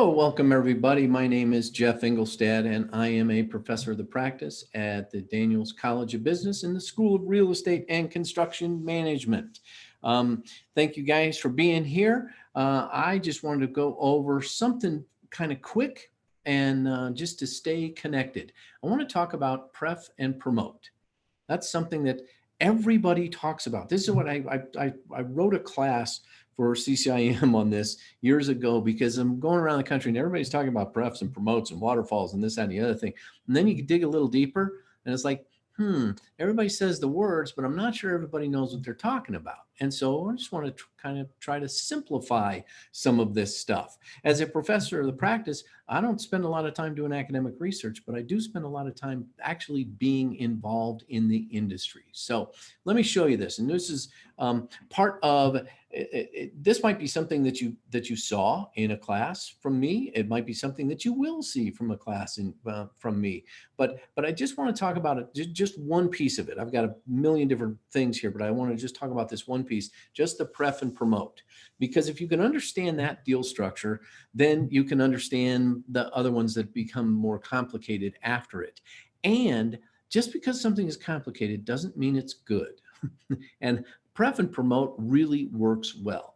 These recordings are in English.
Hello, welcome everybody. My name is Jeff Engelstad, and I am a professor of the practice at the Daniels College of Business in the School of Real Estate and Construction Management. Thank you guys for being here. I just wanted to go over something kind of quick and just to stay connected. I want to talk about Pref and Promote. That's something that everybody talks about. This is what I wrote a class for CCIM on this years ago because I'm going around the country and everybody's talking about prefs and promotes and waterfalls and this, that, and the other thing. And then you can dig a little deeper and it's like, everybody says the words, but I'm not sure everybody knows what they're talking about. And so I just want to kind of try to simplify some of this stuff. As a professor of the practice, I don't spend a lot of time doing academic research, but I do spend a lot of time actually being involved in the industry. So let me show you this. And this is part of this might be something that you saw in a class from me. It might be something that you will see from a class from me. But I just want to talk about it, just one piece of it. I've got a million different things here, but I want to just talk about this one piece, just the Pref and Promote. Because if you can understand that deal structure, then you can understand the other ones that become more complicated after it. And just because something is complicated doesn't mean it's good. And Pref and Promote really works well.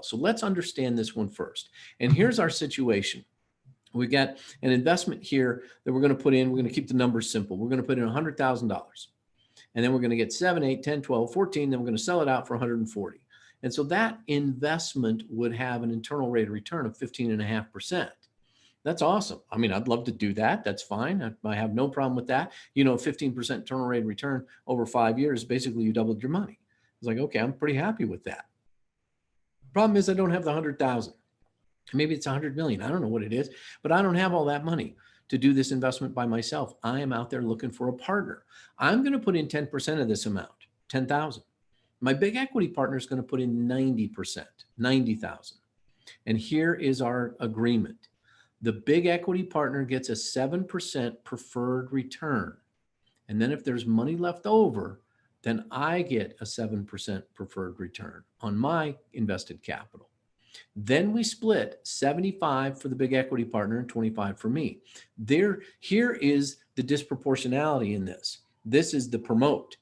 So let's understand this one first. And here's our situation. We got an investment here that we're going to put in. We're going to keep the numbers simple. We're going to put in $100,000. And then we're going to get 7, 8, 10, 12, 14. Then we're going to sell it out for 140. And so that investment would have an internal rate of return of 15.5%. That's awesome. I mean, I'd love to do that. That's fine. I have no problem with that. 15% internal rate of return over 5 years, basically you doubled your money. It's like, okay, I'm pretty happy with that. Problem is I don't have the 100,000. Maybe it's 100 million. I don't know what it is, but I don't have all that money to do this investment by myself. I am out there looking for a partner. I'm going to put in 10% of this amount, 10,000. My big equity partner is going to put in 90%, 90,000. And here is our agreement. The big equity partner gets a 7% preferred return. And then if there's money left over, then I get a 7% preferred return on my invested capital. Then we split 75 for the big equity partner and 25 for me. Here is the disproportionality in this. This is the promote.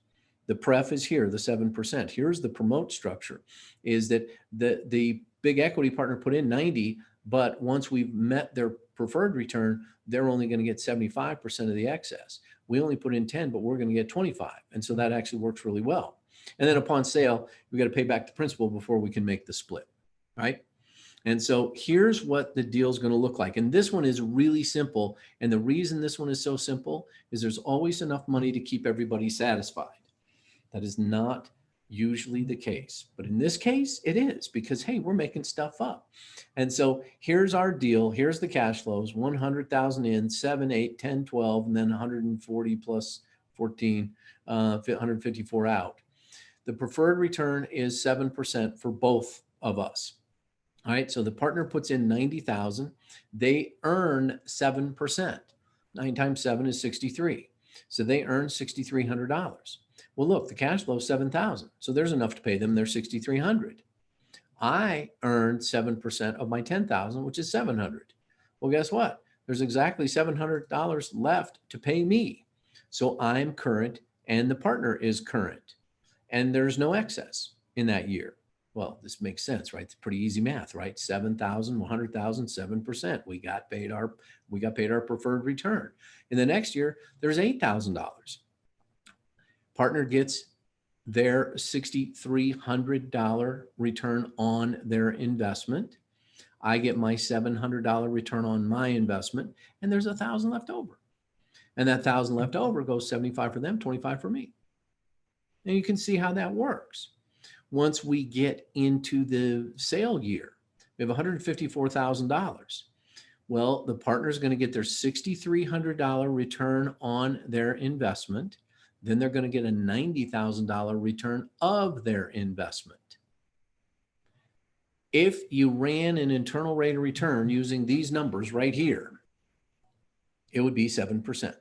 The pref is here, the 7%. Here's the promote structure, is that the big equity partner put in 90, but once we've met their preferred return, they're only going to get 75% of the excess. We only put in 10, but we're going to get 25. And so that actually works really well. And then upon sale, we got to pay back the principal before we can make the split, right? And so here's what the deal is going to look like. And this one is really simple. And the reason this one is so simple is there's always enough money to keep everybody satisfied. That is not usually the case. But in this case, it is because, hey, we're making stuff up. And so here's our deal. Here's the cash flows, 100,000 in, 7, 8, 10, 12, and then 140 plus 14, 154 out. The preferred return is 7% for both of us. All right, so the partner puts in 90,000. They earn 7%. 9 times 7 is 63. So they earn $6,300. Well, look, the cash flow is 7,000. So there's enough to pay them their 6,300. I earned 7% of my 10,000, which is 700. Well, guess what? There's exactly $700 left to pay me. So I'm current and the partner is current. And there's no excess in that year. Well, this makes sense, right? It's pretty easy math, right? 7,000, 100,000, 7%. We got paid our preferred return. In the next year, there's $8,000. Partner gets their $6,300 return on their investment. I get my $700 return on my investment, and there's 1,000 left over. And that 1,000 left over goes 75 for them, 25 for me. And you can see how that works. Once we get into the sale year, we have $154,000. Well, the partner is going to get their $6,300 return on their investment. Then they're going to get a $90,000 return of their investment. If you ran an internal rate of return using these numbers right here, it would be 7%.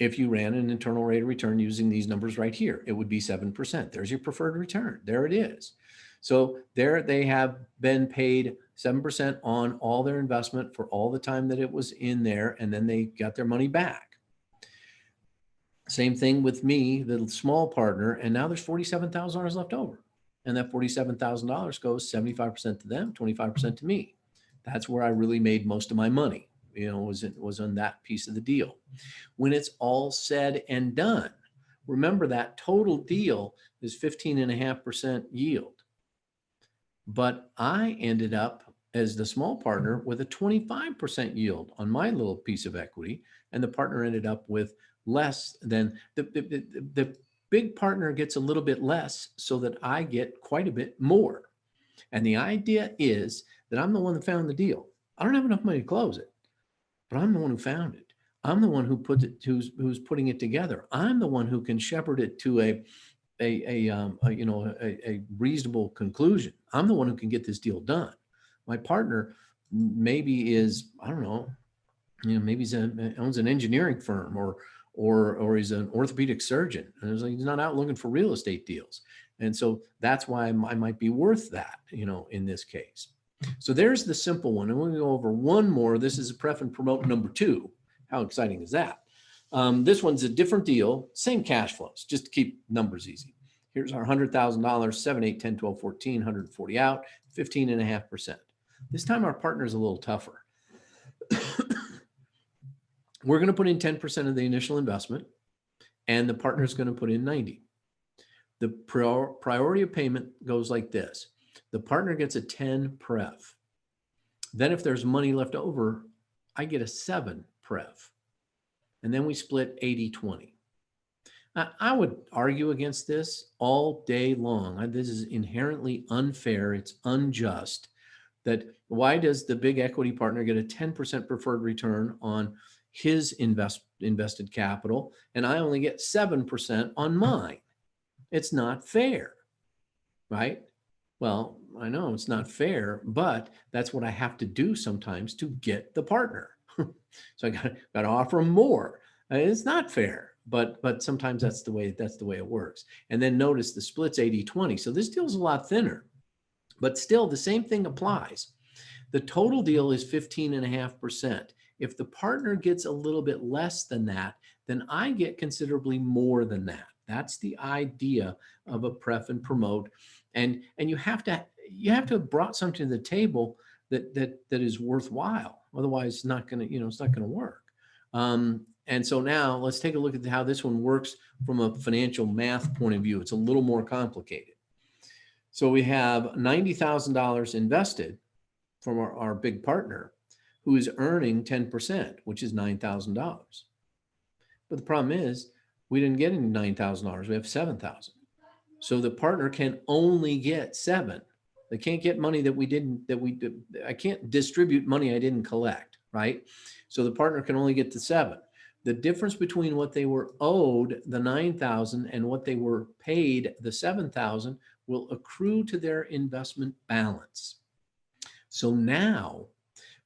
If you ran an internal rate of return using these numbers right here, it would be 7%. There's your preferred return. There it is. So there they have been paid 7% on all their investment for all the time that it was in there, and then they got their money back. Same thing with me, the small partner, and now there's $47,000 left over. And that $47,000 goes 75% to them, 25% to me. That's where I really made most of my money, was on that piece of the deal. When it's all said and done, remember that total deal is 15.5% yield. But I ended up as the small partner with a 25% yield on my little piece of equity, and the partner ended up with less than the big partner gets a little bit less so that I get quite a bit more. And the idea is that I'm the one that found the deal. I don't have enough money to close it, but I'm the one who found it. I'm the one who put it, who's putting it together. I'm the one who can shepherd it to a reasonable conclusion. I'm the one who can get this deal done. My partner maybe is, I don't know, maybe owns an engineering firm or he's an orthopedic surgeon, and he's not out looking for real estate deals. And so that's why I might be worth that, in this case. So there's the simple one. And we'll go over one more. This is a Pref and Promote number 2. How exciting is that? This one's a different deal, same cash flows, just to keep numbers easy. Here's our $100,000, 7, 8, 10, 12, 14, 140 out, 15.5%. This time our partner is a little tougher. We're going to put in 10% of the initial investment, and the partner is going to put in 90. The priority of payment goes like this. The partner gets a 10 pref. Then if there's money left over, I get a 7 pref. And then we split 80-20. I would argue against this all day long. This is inherently unfair. It's unjust. That why does the big equity partner get a 10% preferred return on his invested capital, and I only get 7% on mine? It's not fair, right? Well, I know it's not fair, but that's what I have to do sometimes to get the partner. So I got to offer them more. It's not fair, but sometimes that's the way it works. And then notice the split's 80-20. So this deal's a lot thinner, but still the same thing applies. The total deal is 15.5%. If the partner gets a little bit less than that, then I get considerably more than that. That's the idea of a Pref and Promote. And you have to have brought something to the table that is worthwhile. Otherwise, it's not going to work. And so now let's take a look at how this one works from a financial math point of view. It's a little more complicated. So we have $90,000 invested from our big partner, who is earning 10%, which is $9,000. But the problem is we didn't get any $9,000. We have $7,000. So the partner can only get 7. They can't get money I can't distribute money I didn't collect, right? So the partner can only get to 7. The difference between what they were owed, the $9,000, and what they were paid, the $7,000, will accrue to their investment balance. So now,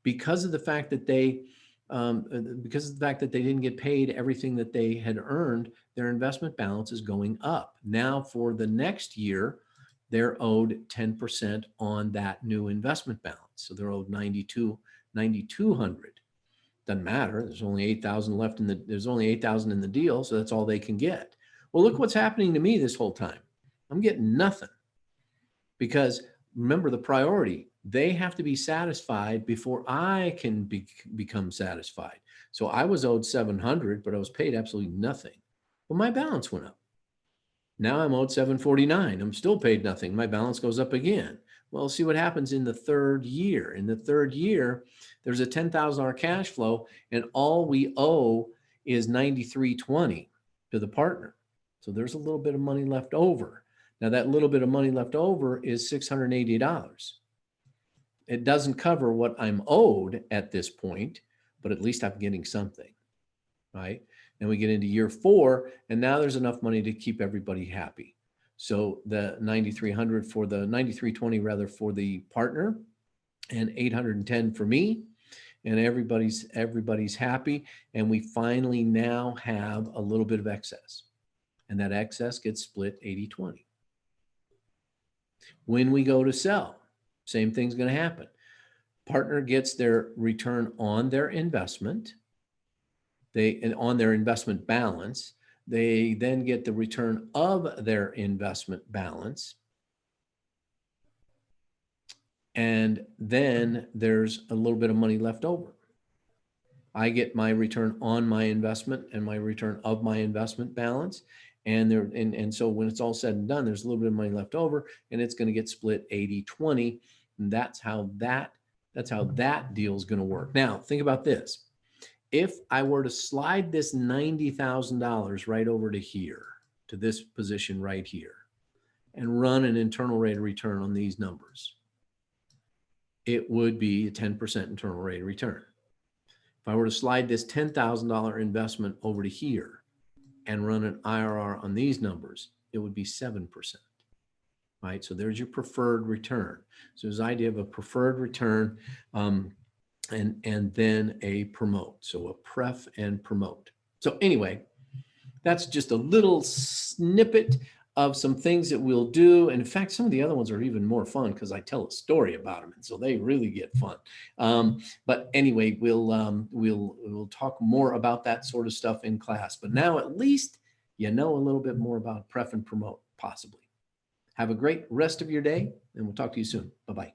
because of the fact that they didn't get paid everything that they had earned, their investment balance is going up. Now for the next year, they're owed 10% on that new investment balance. So they're owed $9,200. Doesn't matter. There's only 8,000 left there's only 8,000 in the deal. So that's all they can get. Well, look what's happening to me this whole time. I'm getting nothing, because remember the priority. They have to be satisfied before I can become satisfied. So I was owed $700, but I was paid absolutely nothing. Well, my balance went up. Now I'm owed $749. I'm still paid nothing. My balance goes up again. Well, see what happens in the third year. In the third year, there's a $10,000 cash flow, and all we owe is $93.20 to the partner. So there's a little bit of money left over. Now that little bit of money left over is $680. It doesn't cover what I'm owed at this point, but at least I'm getting something, right? Then we get into year 4, and now there's enough money to keep everybody happy. So the $93.20 rather for the partner, and $810 for me, and everybody's happy. And we finally now have a little bit of excess, and that excess gets split 80-20. When we go to sell, same thing's going to happen. Partner gets their return on their investment. And on their investment balance, they then get the return of their investment balance. And then there's a little bit of money left over. I get my return on my investment and my return of my investment balance. And so when it's all said and done, there's a little bit of money left over, and it's going to get split 80-20. And that's how that deal is going to work. Now, think about this. If I were to slide this $90,000 right over to here, to this position right here, and run an internal rate of return on these numbers, it would be a 10% internal rate of return. If I were to slide this $10,000 investment over to here and run an IRR on these numbers, it would be 7%, right? So there's your preferred return. So there's the idea of a preferred return and then a promote. So a pref and promote. So anyway, that's just a little snippet of some things that we'll do. And in fact, some of the other ones are even more fun because I tell a story about them, and so they really get fun. But anyway, we'll talk more about that sort of stuff in class. But now at least you know a little bit more about pref and promote, possibly. Have a great rest of your day, and we'll talk to you soon. Bye-bye.